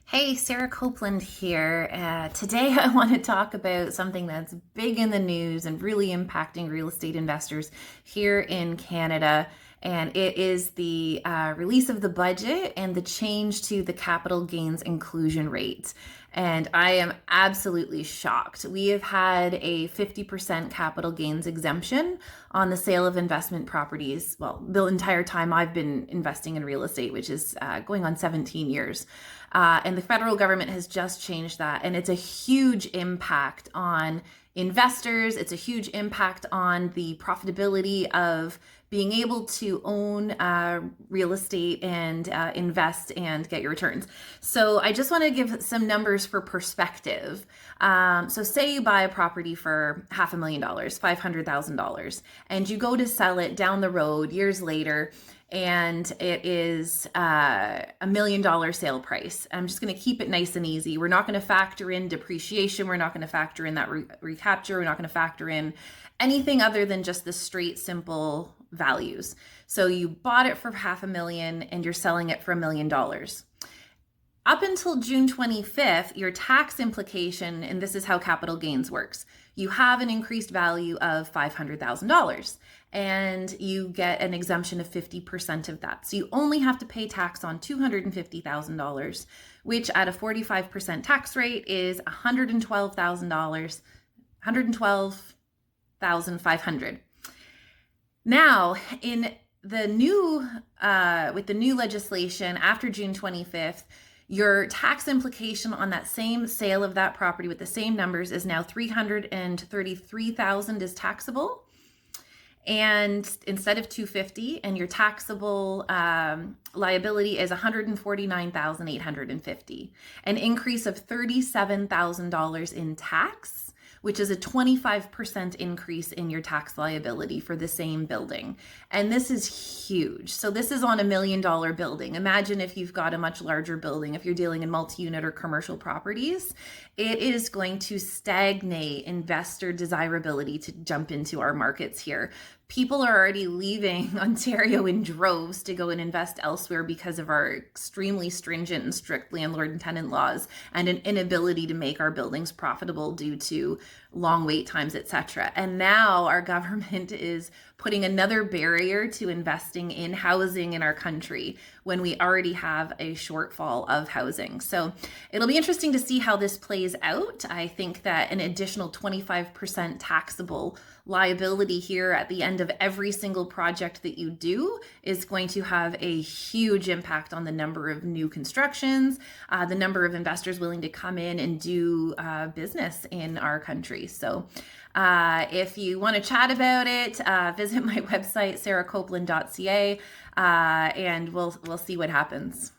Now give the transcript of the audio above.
Hey, Sarah Copeland here. Today, I want to talk about something that's big in the news and really impacting real estate investors here in Canada. And it is the release of the budget and the change to the capital gains inclusion rate. And I am absolutely shocked. We have had a 50% capital gains exemption on the sale of investment properties. Well, the entire time I've been investing in real estate, which is going on 17 years. And the federal government has just changed that. And it's a huge impact on investors. It's a huge impact on the profitability of being able to own real estate and invest and get your returns. So I just want to give some numbers for perspective. So say you buy a property for $500,000, $500,000, and you go to sell it down the road years later, and it is $1 million sale price. I'm just going to keep it nice and easy. We're not going to factor in depreciation. We're not going to factor in that recapture. We're not going to factor in anything other than just the straight, simple values. So you bought it for $500,000 and you're selling it for $1 million. Up until June 25th, your tax implication, and this is how capital gains works, you have an increased value of $500,000 and you get an exemption of 50% of that. So you only have to pay tax on $250,000, which at a 45% tax rate is $112,000, $112,500. Now, in the new with the new legislation after June 25th, your tax implication on that same sale of that property with the same numbers is now $333,000 is taxable, and instead of $250, and your taxable liability is $149,850, an increase of $37,000 in tax, which is a 25% increase in your tax liability for the same building. And this is huge. So this is on $1 million building. Imagine if you've got a much larger building, if you're dealing in multi-unit or commercial properties, it is going to stagnate investor desirability to jump into our markets here. People are already leaving Ontario in droves to go and invest elsewhere because of our extremely stringent and strict landlord and tenant laws and an inability to make our buildings profitable due to long wait times, etc. And now our government is putting another barrier to investing in housing in our country when we already have a shortfall of housing. So it'll be interesting to see how this plays out. I think that an additional 25% taxable liability here at the end of every single project that you do is going to have a huge impact on the number of new constructions, the number of investors willing to come in and do business in our country. So if you want to chat about it, visit my website, sarahcopeland.ca, and we'll see what happens.